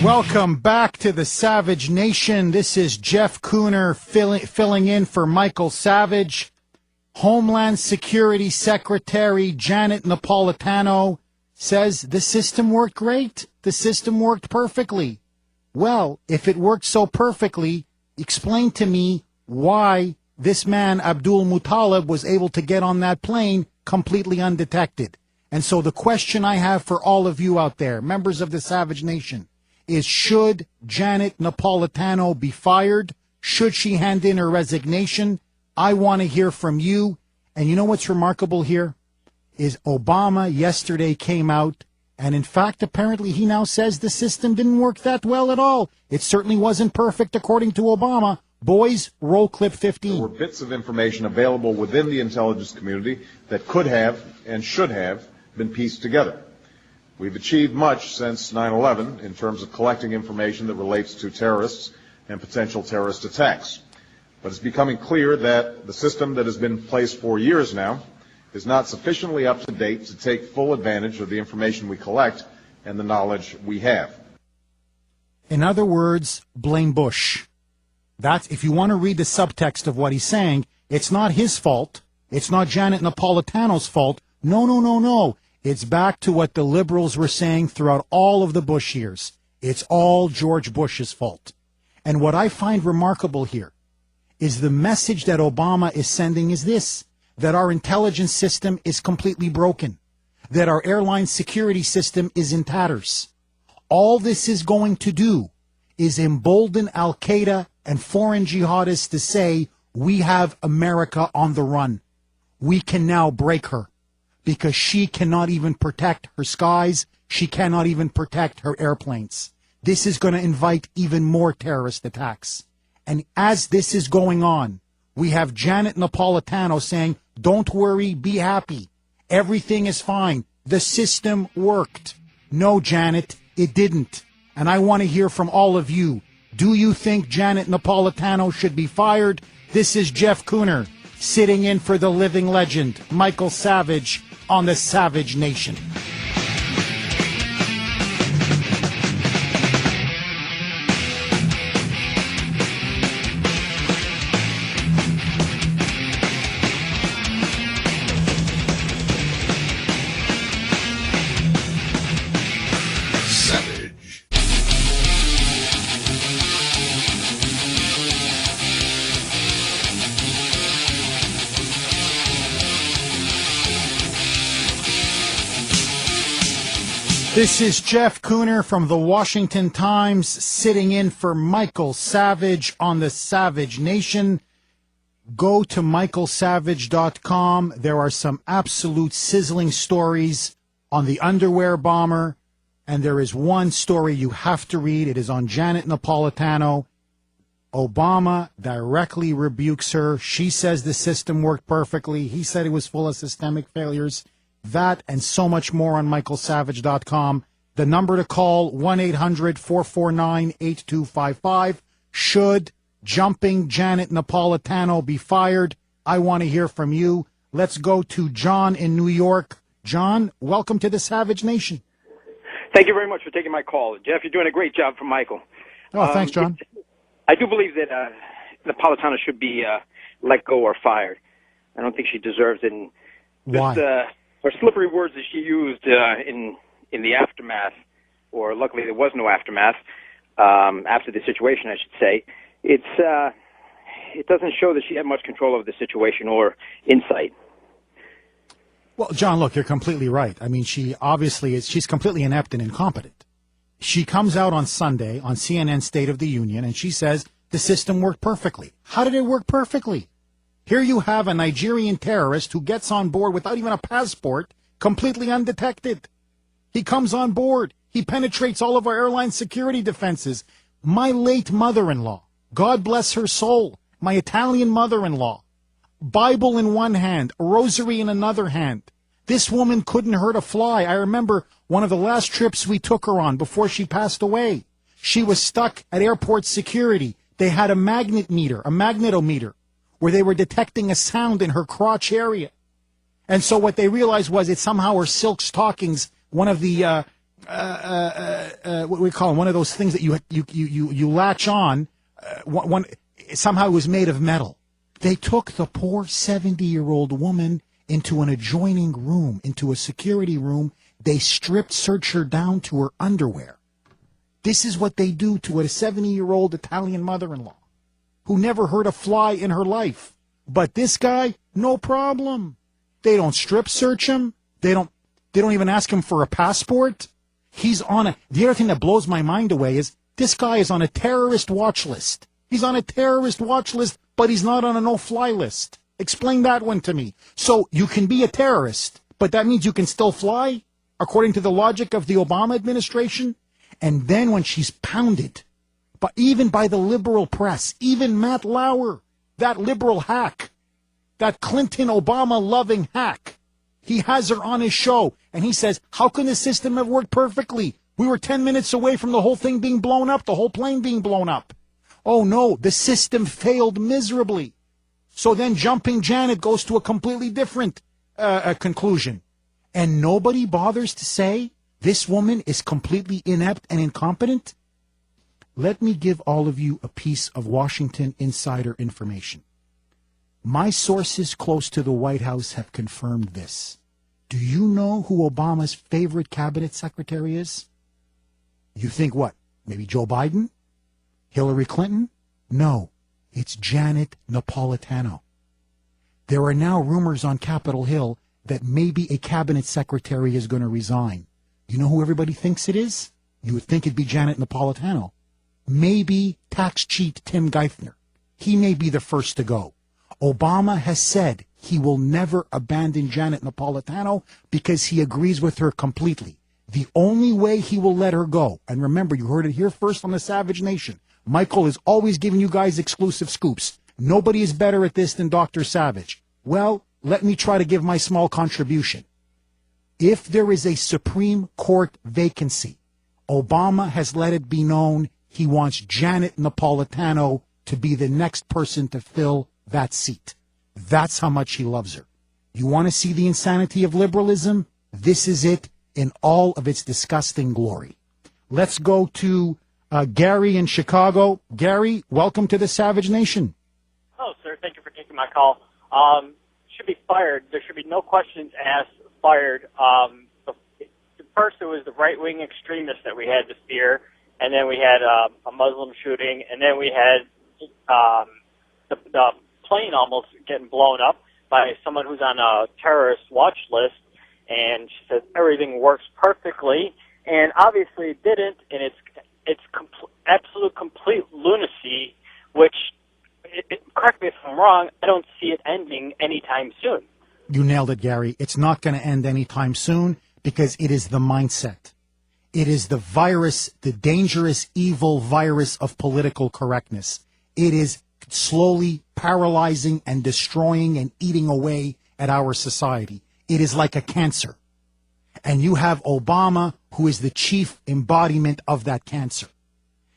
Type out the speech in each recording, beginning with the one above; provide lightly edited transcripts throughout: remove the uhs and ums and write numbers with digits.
Welcome back to the Savage Nation. This is Jeff Kuhner filling in for Michael Savage. Homeland Security Secretary Janet Napolitano says the system worked great. The system worked perfectly. Well, if it worked so perfectly, explain to me why this man, Abdul Muttalib, was able to get on that plane completely undetected. And so the question I have for all of you out there, members of the Savage Nation, is should Janet Napolitano be fired? Should she hand in her resignation? I want to hear from you. And you know what's remarkable here? Is Obama yesterday came out, and in fact, apparently he now says the system didn't work that well at all. It certainly wasn't perfect according to Obama. Boys, roll clip 15. There were bits of information available within the intelligence community that could have and should have been pieced together. We've achieved much since 9/11 in terms of collecting information that relates to terrorists and potential terrorist attacks. But it's becoming clear that the system that has been in place for years now is not sufficiently up to date to take full advantage of the information we collect and the knowledge we have. In other words, blame Bush. That's, if you want to read the subtext of what he's saying, it's not his fault. It's not Janet Napolitano's fault. No. It's back to what the liberals were saying throughout all of the Bush years. It's all George Bush's fault. And what I find remarkable here is the message that Obama is sending is this, that our intelligence system is completely broken, that our airline security system is in tatters. All this is going to do is embolden Al-Qaeda and foreign jihadists to say, we have America on the run. We can now break her because she cannot even protect her skies. She cannot even protect her airplanes. This is going to invite even more terrorist attacks. And as this is going on, we have Janet Napolitano saying, don't worry, be happy. Everything is fine. The system worked. No, Janet, it didn't. And I want to hear from all of you. Do you think Janet Napolitano should be fired? This is Jeff Kuhner, sitting in for the living legend, Michael Savage, on the Savage Nation. This is Jeff Kuhner from the Washington Times, sitting in for Michael Savage on the Savage Nation. Go to michaelsavage.com. There are some absolute sizzling stories on the underwear bomber, and there is one story you have to read. It is on Janet Napolitano. Obama directly rebukes her. She says the system worked perfectly. He said it was full of systemic failures. That and so much more on michaelsavage.com. The number to call, 1-800-449-8255. Should jumping Janet Napolitano be fired? I want to hear from you. Let's go to John in New York. John, welcome to the Savage Nation. Thank you very much for taking my call. Jeff, you're doing a great job for Michael. Oh, thanks, John. I do believe that Napolitano should be let go or fired. I don't think she deserves it. And why? Her slippery words that she used in the aftermath, or luckily there was no aftermath, after the situation, I should say, it doesn't show that she had much control over the situation or insight. Well, John, look, you're completely right. I mean, she obviously is, she's completely inept and incompetent. She comes out on Sunday on CNN State of the Union and she says the system worked perfectly. How did it work perfectly? Here you have a Nigerian terrorist who gets on board without even a passport, completely undetected. He comes on board. He penetrates all of our airline security defenses. My late mother-in-law, God bless her soul, my Italian mother-in-law, Bible in one hand, a rosary in another hand. This woman couldn't hurt a fly. I remember one of the last trips we took her on before she passed away. She was stuck at airport security. They had a magnetometer, where they were detecting a sound in her crotch area. And so what they realized was it's somehow her silk stockings, one of the what we call them, one of those things that you latch on. One somehow it was made of metal. They took the poor 70-year-old woman into an adjoining room, into a security room. They strip search her down to her underwear. This is what they do to a 70-year-old Italian mother-in-law who never heard a fly in her life. But this guy, no problem. They don't strip search him. They don't even ask him for a passport. He's on a, the other thing that blows my mind away is this guy is on a terrorist watch list. He's on a terrorist watch list, but he's not on a no-fly list. Explain that one to me. So you can be a terrorist, but that means you can still fly, according to the logic of the Obama administration? And then when she's pounded, but even by the liberal press, even Matt Lauer, that liberal hack, that Clinton Obama-loving hack, he has her on his show, and he says, how can the system have worked perfectly? We were 10 minutes away from the whole thing being blown up, the whole plane being blown up. Oh no, the system failed miserably. So then Jumping Janet goes to a completely different conclusion. And nobody bothers to say this woman is completely inept and incompetent? Let me give all of you a piece of Washington insider information. My sources close to the White House have confirmed this. Do you know who Obama's favorite cabinet secretary is? You think what? Maybe Joe Biden? Hillary Clinton? No, it's Janet Napolitano. There are now rumors on Capitol Hill that maybe a cabinet secretary is going to resign. You know who everybody thinks it is? You would think it'd be Janet Napolitano. Maybe tax cheat Tim Geithner. He may be the first to go. Obama has said he will never abandon Janet Napolitano because he agrees with her completely. The only way he will let her go, and remember, you heard it here first on the Savage Nation. Michael is always giving you guys exclusive scoops. Nobody is better at this than Dr. Savage. Well, let me try to give my small contribution. If there is a Supreme Court vacancy, Obama has let it be known he wants Janet Napolitano to be the next person to fill that seat. That's how much he loves her. You want to see the insanity of liberalism? This is it in all of its disgusting glory. Let's go to Gary in Chicago. Gary, welcome to the Savage Nation. Oh, sir, thank you for taking my call. Should be fired. There should be no questions asked. Fired. First, it was the right-wing extremists that we had this year, and then we had a Muslim shooting, and then we had the plane almost getting blown up by someone who's on a terrorist watch list, and she says everything works perfectly, and obviously it didn't, and it's absolute complete lunacy, which, correct me if I'm wrong, I don't see it ending anytime soon. You nailed it, Gary. It's not going to end anytime soon because it is the mindset. It is the virus, the dangerous, evil virus of political correctness. It is slowly paralyzing and destroying and eating away at our society. It is like a cancer. And you have Obama, who is the chief embodiment of that cancer.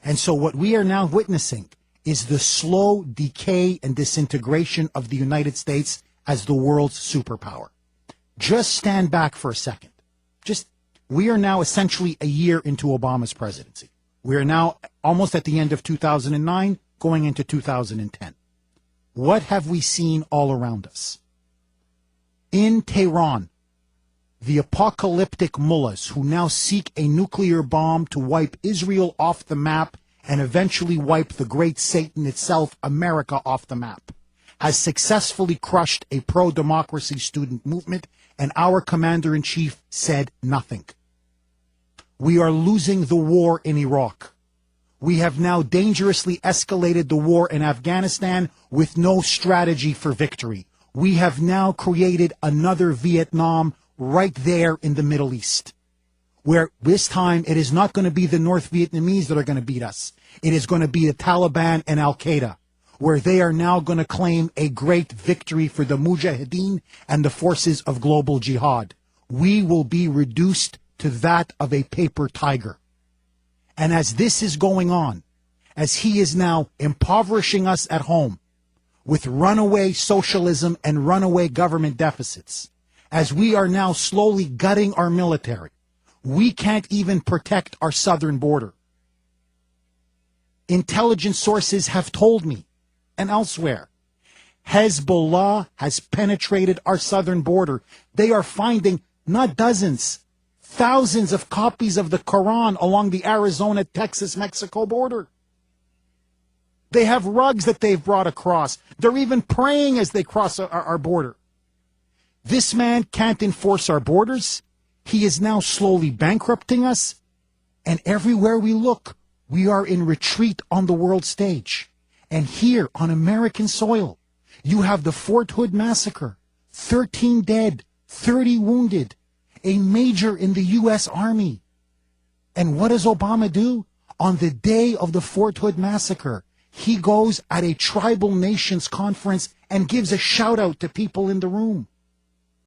And so what we are now witnessing is the slow decay and disintegration of the United States as the world's superpower. Just stand back for a second. We are now essentially a year into Obama's presidency. We are now almost at the end of 2009, going into 2010. What have we seen all around us? In Tehran, the apocalyptic mullahs who now seek a nuclear bomb to wipe Israel off the map and eventually wipe the great Satan itself, America, off the map, has successfully crushed a pro-democracy student movement, and our commander-in-chief said nothing. We are losing the war in Iraq. We have now dangerously escalated the war in Afghanistan with no strategy for victory. We have now created another Vietnam right there in the Middle East, where this time it is not going to be the North Vietnamese that are going to beat us. It is going to be the Taliban and Al-Qaeda, where they are now going to claim a great victory for the Mujahideen and the forces of global jihad. We will be reduced to that of a paper tiger. And as this is going on, as he is now impoverishing us at home with runaway socialism and runaway government deficits, as we are now slowly gutting our military, We can't even protect our southern border. Intelligence sources have told me, and elsewhere, Hezbollah has penetrated our southern border. They are finding not dozens, thousands of copies of the Quran along the Arizona-Texas-Mexico border. They have rugs that they've brought across. They're even praying as they cross our border. This man can't enforce our borders. He is now slowly bankrupting us. And everywhere we look, we are in retreat on the world stage. And here on American soil, you have the Fort Hood massacre, 13 dead, 30 wounded, a major in the U.S. Army. And what does Obama do? On the day of the Fort Hood massacre, he goes at a tribal nations conference and gives a shout out to people in the room.